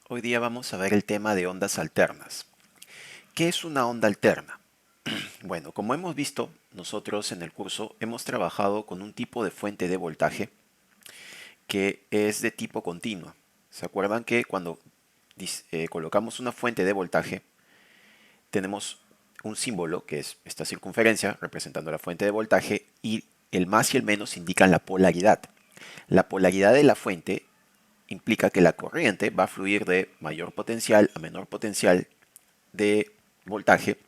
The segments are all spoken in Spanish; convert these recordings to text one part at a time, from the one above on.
Hoy día vamos a ver el tema de ondas alternas. ¿Qué es una onda alterna? Bueno, como hemos visto, nosotros en el curso hemos trabajado con un tipo de fuente de voltaje que es de tipo continuo. ¿Se acuerdan que cuando colocamos una fuente de voltaje tenemos un símbolo que es esta circunferencia representando la fuente de voltaje y el más y el menos indican la polaridad? La polaridad de la fuente implica que la corriente va a fluir de mayor potencial a menor potencial de voltaje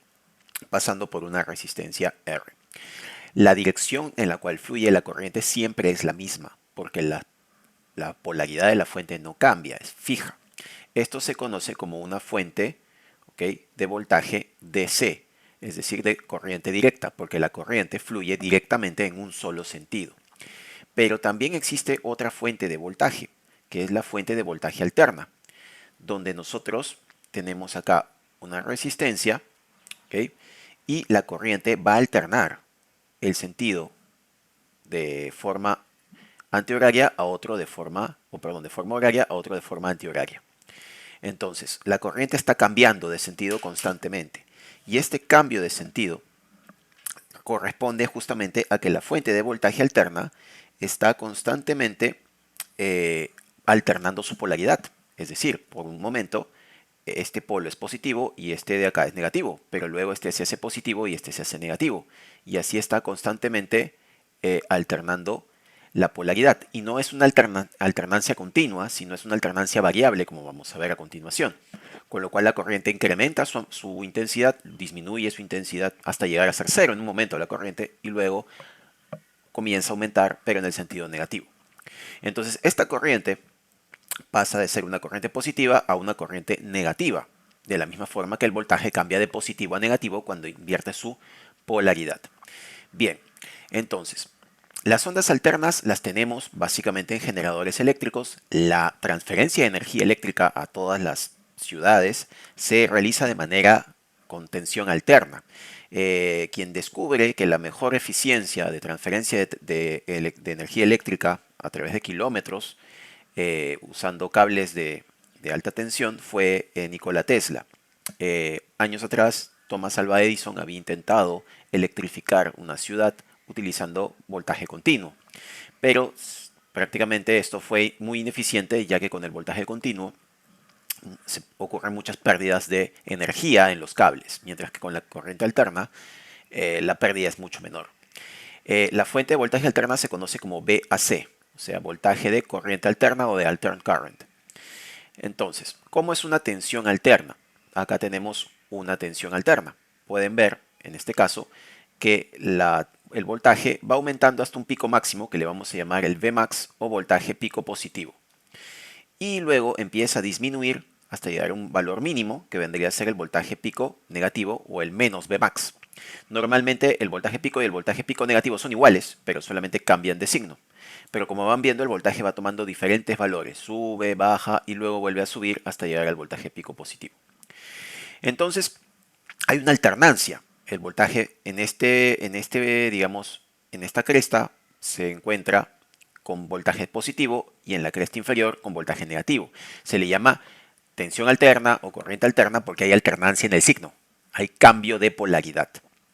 pasando por una resistencia R. La dirección en la cual fluye la corriente siempre es la misma, porque la polaridad de la fuente no cambia, es fija. Esto se conoce como una fuente, ¿okay?, de voltaje DC, es decir, de corriente directa, porque la corriente fluye directamente en un solo sentido. Pero también existe otra fuente de voltaje, que es la fuente de voltaje alterna, donde nosotros tenemos acá una resistencia, ¿okay?, y la corriente va a alternar el sentido de forma antihoraria a otro de forma, de forma horaria a otro de forma antihoraria. Entonces, la corriente está cambiando de sentido constantemente. Y este cambio de sentido corresponde justamente a que la fuente de voltaje alterna está constantemente alternando su polaridad. Es decir, por un momento este polo es positivo y este de acá es negativo, pero luego este se hace positivo y este se hace negativo. Y así está constantemente alternando la polaridad. Y no es una alternancia continua, sino es una alternancia variable, como vamos a ver a continuación. Con lo cual la corriente incrementa su intensidad, disminuye su intensidad hasta llegar a ser cero en un momento la corriente y luego comienza a aumentar, pero en el sentido negativo. Entonces esta corriente pasa de ser una corriente positiva a una corriente negativa, de la misma forma que el voltaje cambia de positivo a negativo cuando invierte su polaridad. Bien, entonces, las ondas alternas las tenemos básicamente en generadores eléctricos. La transferencia de energía eléctrica a todas las ciudades se realiza de manera con tensión alterna. Quien descubre que la mejor eficiencia de transferencia de energía eléctrica a través de kilómetros usando cables de alta tensión fue Nikola Tesla. Años atrás, Thomas Alva Edison había intentado electrificar una ciudad utilizando voltaje continuo, pero prácticamente esto fue muy ineficiente, ya que con el voltaje continuo se ocurren muchas pérdidas de energía en los cables, mientras que con la corriente alterna la pérdida es mucho menor. La fuente de voltaje alterna se conoce como VAC, o sea, voltaje de corriente alterna o de alternate current. Entonces, ¿cómo es una tensión alterna? Acá tenemos una tensión alterna. Pueden ver, en este caso, que el voltaje va aumentando hasta un pico máximo que le vamos a llamar el Vmax o voltaje pico positivo. Y luego empieza a disminuir hasta llegar a un valor mínimo que vendría a ser el voltaje pico negativo o el menos Vmax. Normalmente el voltaje pico y el voltaje pico negativo son iguales, pero solamente cambian de signo. Pero como van viendo, el voltaje va tomando diferentes valores. Sube, baja y luego vuelve a subir hasta llegar al voltaje pico positivo. Entonces, hay una alternancia. El voltaje digamos, en esta cresta se encuentra con voltaje positivo y en la cresta inferior con voltaje negativo. Se le llama tensión alterna o corriente alterna porque hay alternancia en el signo. Hay cambio de polaridad.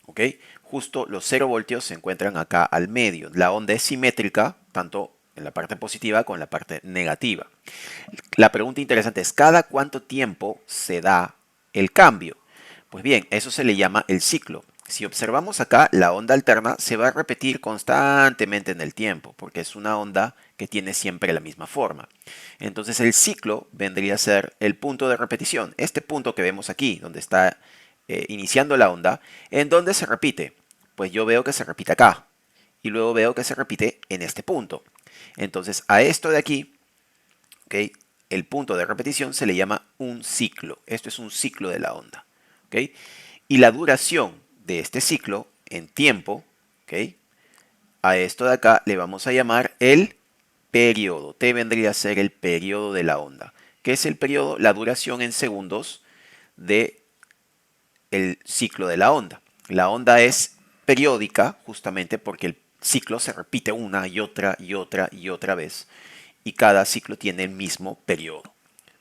¿Ok? Justo los 0 voltios se encuentran acá al medio. La onda es simétrica, tanto en la parte positiva como en la parte negativa. La pregunta interesante es, ¿cada cuánto tiempo se da el cambio? Pues bien, eso se le llama el ciclo. Si observamos acá, la onda alterna se va a repetir constantemente en el tiempo, porque es una onda que tiene siempre la misma forma. Entonces el ciclo vendría a ser el punto de repetición. Este punto que vemos aquí, donde está iniciando la onda, ¿en dónde se repite? Pues yo veo que se repite acá, y luego veo que se repite en este punto. Entonces a esto de aquí, ¿okay?, el punto de repetición se le llama un ciclo. Esto es un ciclo de la onda. ¿Okay? Y la duración de este ciclo en tiempo, ¿okay?, a esto de acá le vamos a llamar el periodo. T vendría a ser el periodo de la onda. ¿Qué es el periodo? La duración en segundos de el ciclo de la onda. La onda es periódica justamente porque el ciclo se repite una y otra y otra y otra vez y cada ciclo tiene el mismo periodo.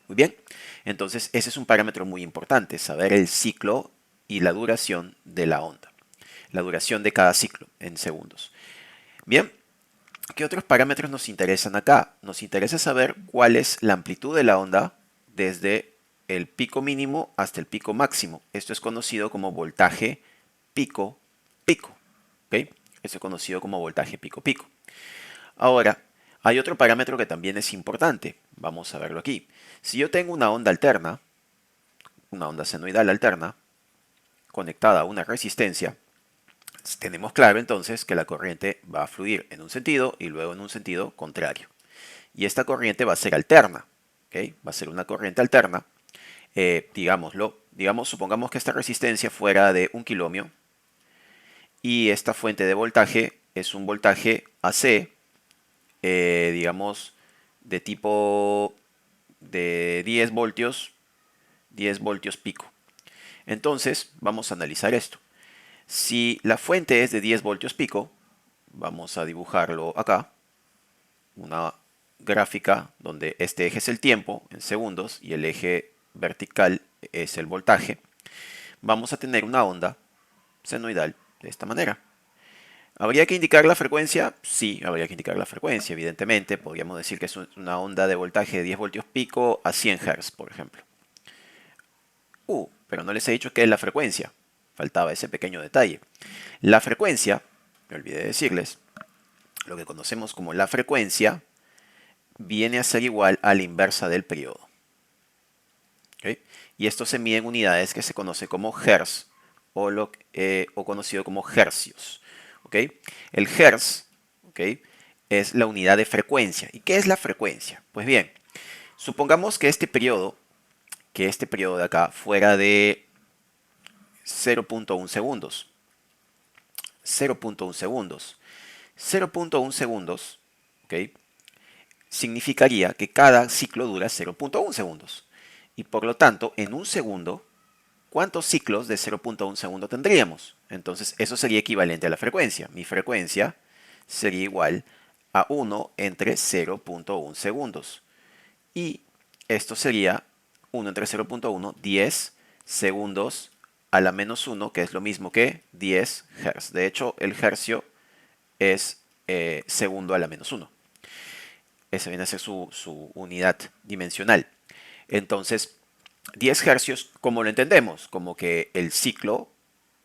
Muy bien, entonces ese es un parámetro muy importante, saber el ciclo y la duración de la onda, la duración de cada ciclo en segundos. Bien, ¿qué otros parámetros nos interesan acá? Nos interesa saber cuál es la amplitud de la onda desde el pico mínimo hasta el pico máximo. Esto es conocido como voltaje pico-pico. ¿Ok? Esto es conocido como voltaje pico-pico. Ahora, hay otro parámetro que también es importante. Vamos a verlo aquí. Si yo tengo una onda alterna, una onda senoidal alterna, conectada a una resistencia, tenemos claro entonces que la corriente va a fluir en un sentido y luego en un sentido contrario. Y esta corriente va a ser alterna, ¿ok? Va a ser una corriente alterna, supongamos que esta resistencia fuera de 1 kiloohmio y esta fuente de voltaje es un voltaje AC, digamos, de tipo de 10 voltios pico. Entonces, vamos a analizar esto. Si la fuente es de 10 voltios pico, vamos a dibujarlo acá, una gráfica donde este eje es el tiempo en segundos y el eje vertical es el voltaje. Vamos a tener una onda senoidal de esta manera. ¿Habría que indicar la frecuencia? Sí, habría que indicar la frecuencia, evidentemente. Podríamos decir que es una onda de voltaje de 10 voltios pico a 100 Hz, por ejemplo. Pero no les he dicho qué es la frecuencia. Faltaba ese pequeño detalle. La frecuencia, me olvidé de decirles, lo que conocemos como la frecuencia, viene a ser igual a la inversa del periodo. ¿Ok? Y esto se mide en unidades que se conoce como hertz o conocido como hercios. ¿Ok? El hertz, ¿ok?, es la unidad de frecuencia. ¿Y qué es la frecuencia? Pues bien, supongamos que este periodo de acá fuera de 0.1 segundos. 0.1 segundos. 0.1 segundos, ¿ok?, significaría que cada ciclo dura 0.1 segundos. Y por lo tanto, en un segundo, ¿cuántos ciclos de 0.1 segundo tendríamos? Entonces, eso sería equivalente a la frecuencia. Mi frecuencia sería igual a 1 entre 0.1 segundos. Y esto sería 1 entre 0.1, 10 segundos a la menos 1, que es lo mismo que 10 Hz. De hecho, el hercio es segundo a la menos 1. Esa viene a ser su unidad dimensional. Entonces, 10 hercios, ¿cómo lo entendemos? Como que el ciclo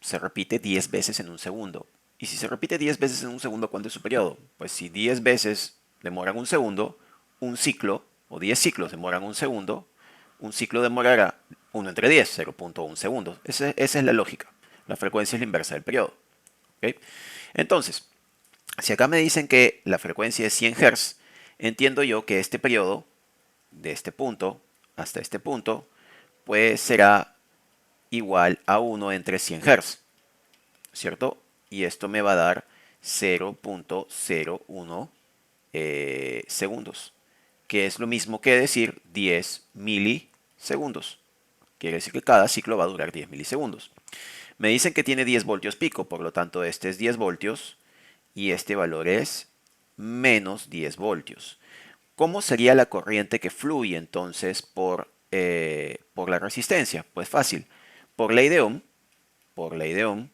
se repite 10 veces en un segundo. Y si se repite 10 veces en un segundo, ¿cuánto es su periodo? Pues si 10 veces demoran un segundo, un ciclo, o 10 ciclos demoran un ciclo demorará 1 entre 10, 0.1 segundos. Esa es la lógica. La frecuencia es la inversa del periodo. ¿Ok? Entonces, si acá me dicen que la frecuencia es 100 Hz, entiendo yo que este periodo, de este punto hasta este punto, pues será igual a 1 entre 100 Hz, ¿cierto? Y esto me va a dar 0.01 segundos, que es lo mismo que decir 10 milisegundos. Quiere decir que cada ciclo va a durar 10 milisegundos. Me dicen que tiene 10 voltios pico, por lo tanto este es 10 voltios y este valor es menos 10 voltios. ¿Cómo sería la corriente que fluye entonces por la resistencia? Pues fácil. Por ley de Ohm, por ley de Ohm,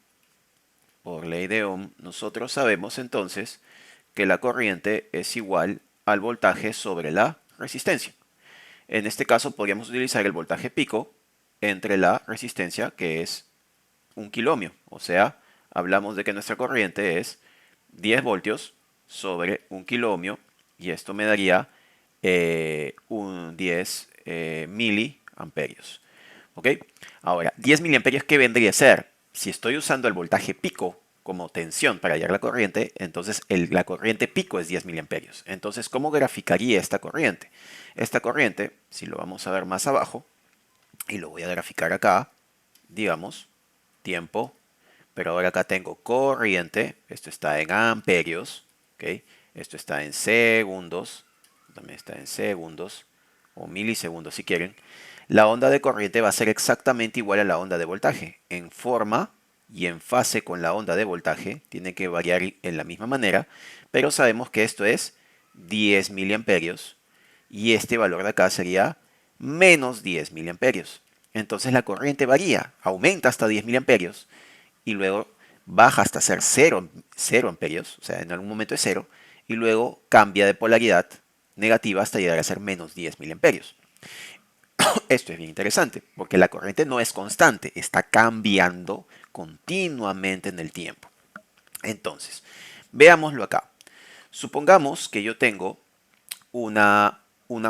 por ley de Ohm, nosotros sabemos entonces que la corriente es igual al voltaje sobre la resistencia. En este caso podríamos utilizar el voltaje pico entre la resistencia, que es 1 kiloohmio. O sea, hablamos de que nuestra corriente es 10 voltios sobre 1 kiloohmio y esto me daría un 10 miliamperios. ¿Ok? Ahora, 10 miliamperios, ¿qué vendría a ser? Si estoy usando el voltaje pico como tensión para hallar la corriente, entonces la corriente pico es 10 miliamperios. Entonces, ¿cómo graficaría esta corriente? Esta corriente, si lo vamos a ver más abajo, y lo voy a graficar acá, digamos, tiempo, pero ahora acá tengo corriente, esto está en amperios, ¿ok? Esto está en segundos, también está en segundos, o milisegundos si quieren. La onda de corriente va a ser exactamente igual a la onda de voltaje. En forma y en fase con la onda de voltaje, tiene que variar en la misma manera, pero sabemos que esto es 10 miliamperios y este valor de acá sería menos 10 miliamperios. Entonces la corriente varía, aumenta hasta 10 miliamperios y luego baja hasta ser 0 amperios, o sea, en algún momento es 0, y luego cambia de polaridad negativa hasta llegar a ser menos 10 miliamperios. Esto es bien interesante, porque la corriente no es constante, está cambiando continuamente en el tiempo. Entonces, veámoslo acá. Supongamos que yo tengo una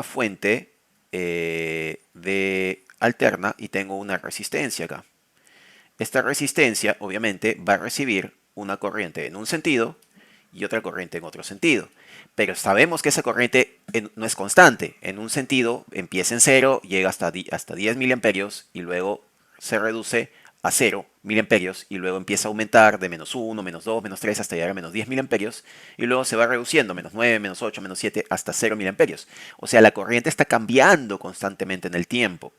fuente de alterna y tengo una resistencia acá. Esta resistencia obviamente va a recibir una corriente en un sentido y otra corriente en otro sentido. Pero sabemos que esa corriente no es constante. En un sentido empieza en 0, llega hasta 10 miliamperios y luego se reduce a 0 miliamperios y luego empieza a aumentar de menos 1, menos 2, menos 3 hasta llegar a menos 10 miliamperios y luego se va reduciendo menos 9, menos 8, menos 7 hasta 0 miliamperios. O sea, la corriente está cambiando constantemente en el tiempo.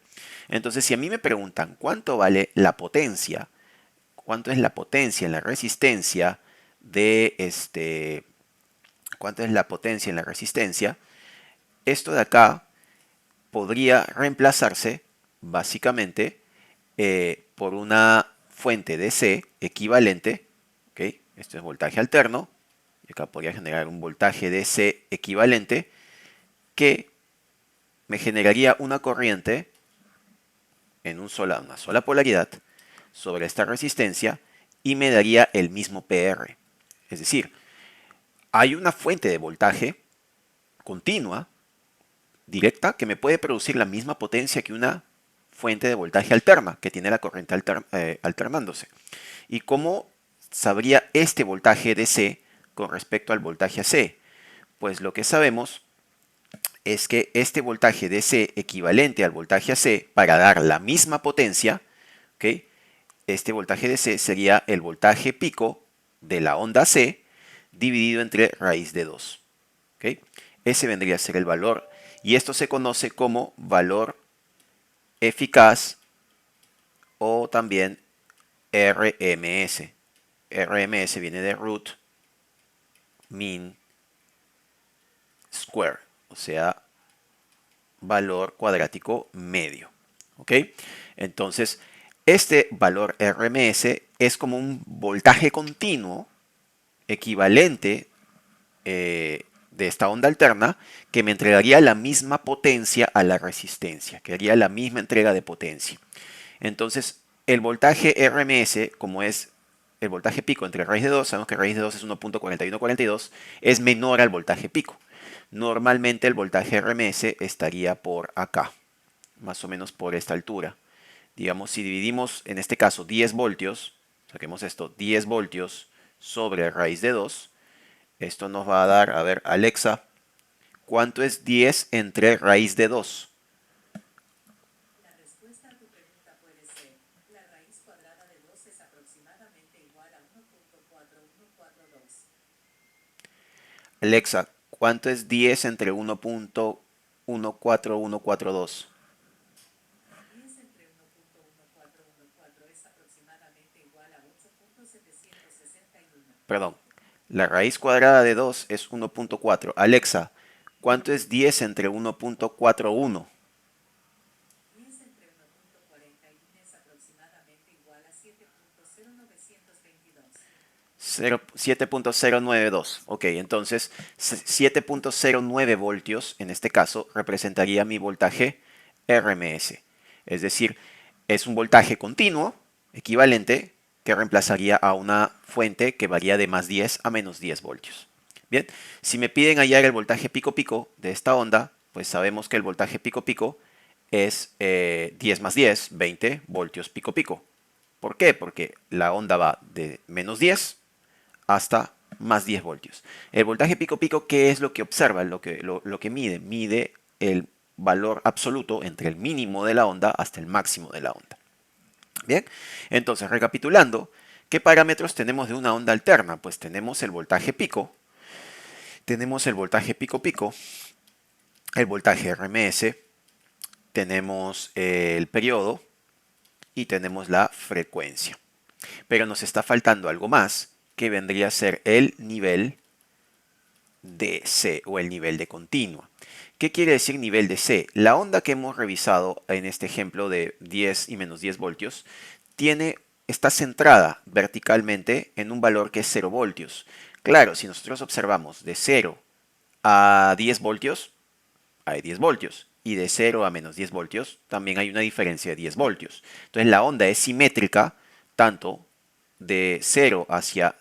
Entonces, si a mí me preguntan cuánto vale la potencia, cuánto es la potencia en la resistencia de cuánto es la potencia en la resistencia, esto de acá podría reemplazarse básicamente por una fuente DC equivalente, ¿ok? Esto es voltaje alterno, y acá podría generar un voltaje DC equivalente que me generaría una corriente en una sola polaridad sobre esta resistencia y me daría el mismo PR. Es decir, hay una fuente de voltaje continua, directa, que me puede producir la misma potencia que una fuente de voltaje alterna, que tiene la corriente alternándose. ¿Y cómo sabría este voltaje DC con respecto al voltaje AC? Pues lo que sabemos es que este voltaje DC equivalente al voltaje AC para dar la misma potencia, ¿ok? Este voltaje DC sería el voltaje pico de la onda C dividido entre raíz de 2. ¿Ok? Ese vendría a ser el valor y esto se conoce como valor eficaz o también RMS. RMS viene de root mean square, o sea, valor cuadrático medio. ¿Ok? Entonces, este valor RMS es como un voltaje continuo equivalente de esta onda alterna que me entregaría la misma potencia a la resistencia, que haría la misma entrega de potencia. Entonces, el voltaje RMS, como es el voltaje pico entre raíz de 2, sabemos que raíz de 2 es 1.4142, es menor al voltaje pico. Normalmente el voltaje RMS estaría por acá, más o menos por esta altura. Digamos, si dividimos en este caso 10 voltios, saquemos esto, 10 voltios sobre raíz de 2, esto nos va a dar, a ver, Alexa, ¿cuánto es 10 entre raíz de 2? La respuesta a tu pregunta puede ser, la raíz cuadrada de 2 es aproximadamente igual a 1.4142. Alexa, ¿cuánto es 10 entre 1.14142? 10 entre 1.1414 es aproximadamente igual a 8.761. Perdón, la raíz cuadrada de 2 es 1.4. Alexa, ¿cuánto es 10 entre 1.41? 10 entre 1.41 es aproximadamente igual a 7.0922. 7.092. Ok, entonces 7.09 voltios, en este caso, representaría mi voltaje RMS. Es decir, es un voltaje continuo, equivalente, que reemplazaría a una fuente que varía de más 10 a menos 10 voltios. Bien, si me piden hallar el voltaje pico pico de esta onda, pues sabemos que el voltaje pico pico es 10 más 10, 20 voltios pico pico. ¿Por qué? Porque la onda va de menos 10 hasta más 10 voltios. El voltaje pico pico, ¿qué es lo que observa? Lo que mide. Mide el valor absoluto entre el mínimo de la onda hasta el máximo de la onda. Bien, entonces recapitulando, ¿qué parámetros tenemos de una onda alterna? Pues tenemos el voltaje pico, tenemos el voltaje pico pico, el voltaje RMS, tenemos el periodo y tenemos la frecuencia. Pero nos está faltando algo más, que vendría a ser el nivel de C o el nivel de continua. ¿Qué quiere decir nivel de C? La onda que hemos revisado en este ejemplo de 10 y menos 10 voltios está centrada verticalmente en un valor que es 0 voltios. Claro, si nosotros observamos de 0 a 10 voltios, hay 10 voltios. Y de 0 a menos 10 voltios también hay una diferencia de 10 voltios. Entonces la onda es simétrica tanto de 0 hacia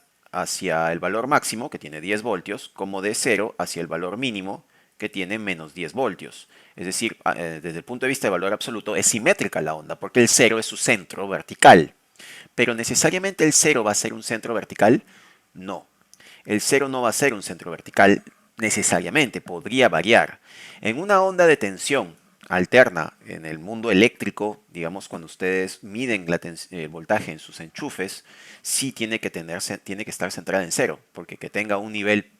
el valor máximo, que tiene 10 voltios, como de 0 hacia el valor mínimo, que tiene menos 10 voltios. Es decir, desde el punto de vista de valor absoluto, es simétrica la onda, porque el 0 es su centro vertical. Pero necesariamente el 0 va a ser un centro vertical. No. El 0 no va a ser un centro vertical necesariamente, podría variar. En una onda de tensión alterna en el mundo eléctrico, digamos cuando ustedes miden el voltaje en sus enchufes, sí tiene que estar centrada en 0, porque que tenga un nivel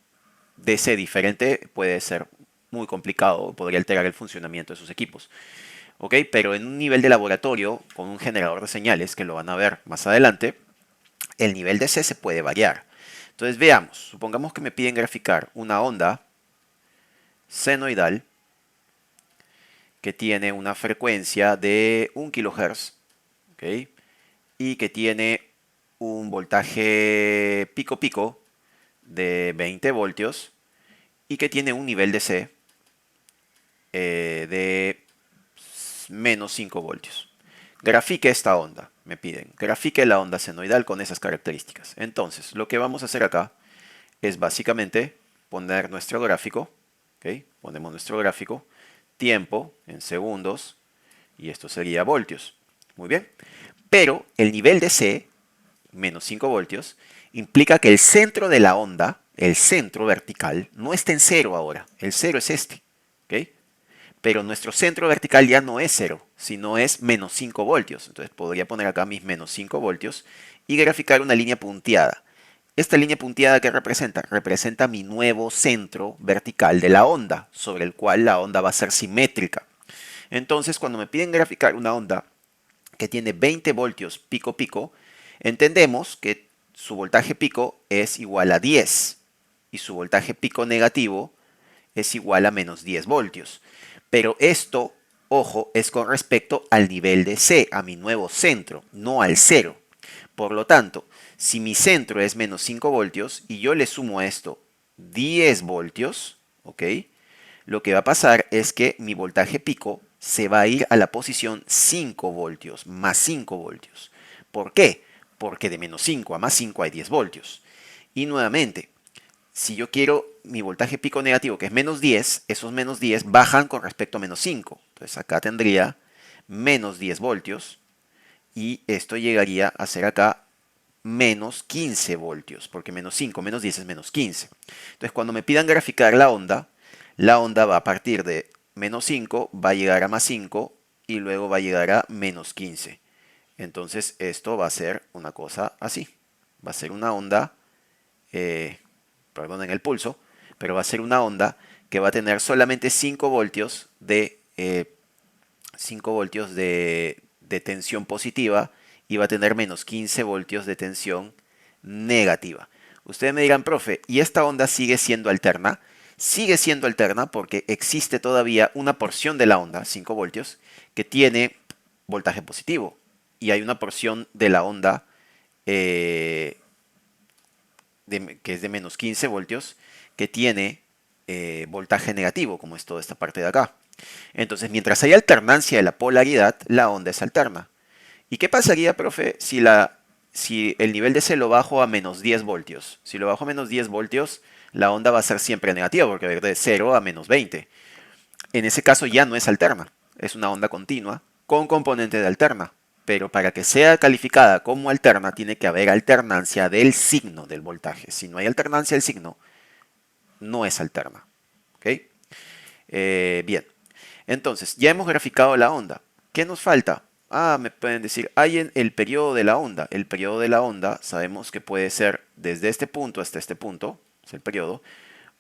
DC diferente puede ser muy complicado, podría alterar el funcionamiento de sus equipos. ¿Ok? Pero en un nivel de laboratorio, con un generador de señales, que lo van a ver más adelante, el nivel de C se puede variar. Entonces veamos, supongamos que me piden graficar una onda senoidal que tiene una frecuencia de 1 kHz, ¿ok? Y que tiene un voltaje pico pico de 20 voltios y que tiene un nivel de C de menos 5 voltios. Grafique esta onda, me piden. Grafique la onda senoidal con esas características. Entonces, lo que vamos a hacer acá es básicamente poner nuestro gráfico. ¿Ok? Ponemos nuestro gráfico. Tiempo en segundos. Y esto sería voltios. Muy bien. Pero el nivel de C, menos 5 voltios, implica que el centro de la onda, el centro vertical, no está en 0 ahora. El 0 es este. ¿Ok? Pero nuestro centro vertical ya no es 0, sino es menos 5 voltios. Entonces podría poner acá mis menos 5 voltios y graficar una línea punteada. Esta línea punteada, ¿qué representa? Representa mi nuevo centro vertical de la onda, sobre el cual la onda va a ser simétrica. Entonces, cuando me piden graficar una onda que tiene 20 voltios pico pico, entendemos que su voltaje pico es igual a 10 y su voltaje pico negativo es igual a menos 10 voltios. Pero esto, ojo, es con respecto al nivel de C, a mi nuevo centro, no al cero. Por lo tanto, si mi centro es menos 5 voltios y yo le sumo a esto 10 voltios, ¿ok? Lo que va a pasar es que mi voltaje pico se va a ir a la posición 5 voltios, más 5 voltios. ¿Por qué? Porque de menos 5 a más 5 hay 10 voltios. Y nuevamente, si yo quiero mi voltaje pico negativo, que es menos 10, esos menos 10 bajan con respecto a menos 5. Entonces acá tendría menos 10 voltios y esto llegaría a ser acá menos 15 voltios, porque menos 5 menos 10 es menos 15. Entonces cuando me pidan graficar la onda va a partir de menos 5, va a llegar a más 5 y luego va a llegar a menos 15. Entonces esto va a ser una cosa así. Va a ser una onda, perdonen el pulso, pero va a ser una onda que va a tener solamente 5 voltios de 5 voltios de tensión positiva y va a tener menos 15 voltios de tensión negativa. Ustedes me dirán, profe, ¿y esta onda sigue siendo alterna? Sigue siendo alterna porque existe todavía una porción de la onda, 5 voltios, que tiene voltaje positivo. Y hay una porción de la onda eh, que es de menos 15 voltios, que tiene voltaje negativo, como es toda esta parte de acá. Entonces, mientras hay alternancia de la polaridad, la onda es alterna. ¿Y qué pasaría, profe, si el nivel de C lo bajo a menos 10 voltios? Si lo bajo a menos 10 voltios, la onda va a ser siempre negativa, porque va a ir de 0 a menos 20. En ese caso ya no es alterna, es una onda continua con componente de alterna. Pero para que sea calificada como alterna, tiene que haber alternancia del signo del voltaje. Si no hay alternancia del signo, no es alterna. ¿Ok? Bien. Entonces, ya hemos graficado la onda. ¿Qué nos falta? Ah, me pueden decir, hay en el periodo de la onda. El periodo de la onda sabemos que puede ser desde este punto hasta este punto, es el periodo.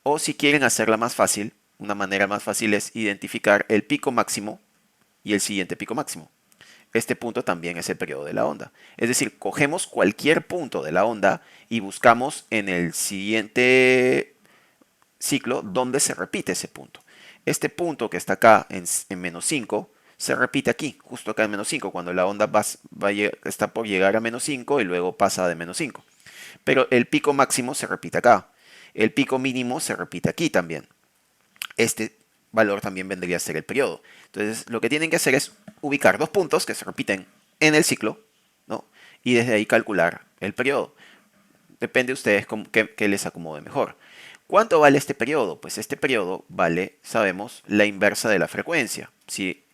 O si quieren hacerla más fácil, una manera más fácil es identificar el pico máximo y el siguiente pico máximo. Este punto también es el periodo de la onda. Es decir, cogemos cualquier punto de la onda y buscamos en el siguiente ciclo donde se repite ese punto. Este punto que está acá en menos 5 se repite aquí, justo acá en menos 5, cuando la onda está por llegar a menos 5 y luego pasa de menos 5. Pero el pico máximo se repite acá. El pico mínimo se repite aquí también. Este valor también vendría a ser el periodo. Entonces, lo que tienen que hacer es ubicar dos puntos que se repiten en el ciclo, ¿no? Y desde ahí calcular el periodo. Depende de ustedes qué les acomode mejor. ¿Cuánto vale este periodo? Pues este periodo vale, sabemos, la inversa de la frecuencia. Si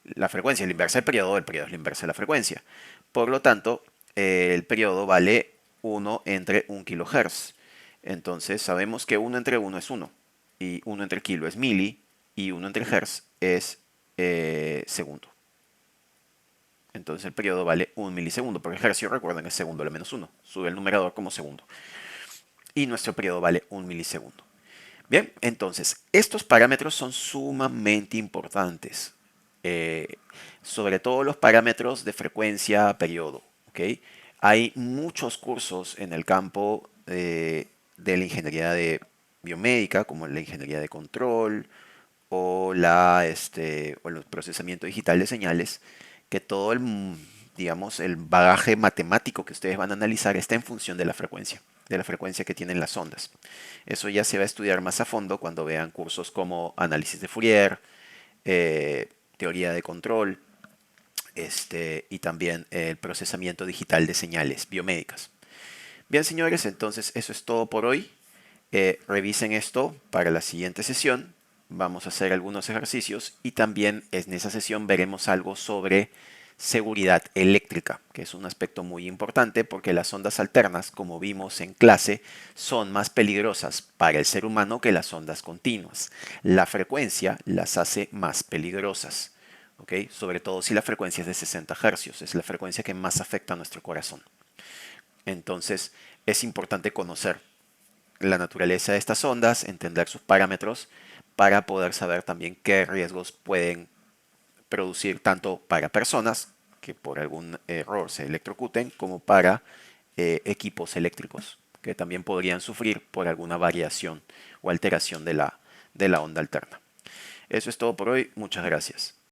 la frecuencia es la inversa del periodo, el periodo es la inversa de la frecuencia. Por lo tanto, el periodo vale 1 entre 1 kilohertz. Entonces sabemos que 1 entre 1 es 1, y 1 entre kilo es mili, y 1 entre hertz es segundo. Entonces el periodo vale 1 milisegundo, porque hercio, recuerden, es segundo a la menos 1. Sube el numerador como segundo. Y nuestro periodo vale 1 milisegundo. Bien, entonces, estos parámetros son sumamente importantes. Sobre todo los parámetros de frecuencia, periodo. ¿Ok? Hay muchos cursos en el campo de la ingeniería de biomédica, como la ingeniería de control o o el procesamiento digital de señales, que todo digamos, el bagaje matemático que ustedes van a analizar está en función de la frecuencia que tienen las ondas. Eso ya se va a estudiar más a fondo cuando vean cursos como análisis de Fourier, teoría de control, y también el procesamiento digital de señales biomédicas. Bien, señores, entonces eso es todo por hoy. Revisen esto para la siguiente sesión. Vamos a hacer algunos ejercicios y también en esa sesión veremos algo sobre seguridad eléctrica, que es un aspecto muy importante porque las ondas alternas, como vimos en clase, son más peligrosas para el ser humano que las ondas continuas. La frecuencia las hace más peligrosas, ¿ok? Sobre todo si la frecuencia es de 60 Hz, es la frecuencia que más afecta a nuestro corazón. Entonces, es importante conocer la naturaleza de estas ondas, entender sus parámetros para poder saber también qué riesgos pueden producir tanto para personas que por algún error se electrocuten como para equipos eléctricos que también podrían sufrir por alguna variación o alteración de la onda alterna. Eso es todo por hoy. Muchas gracias.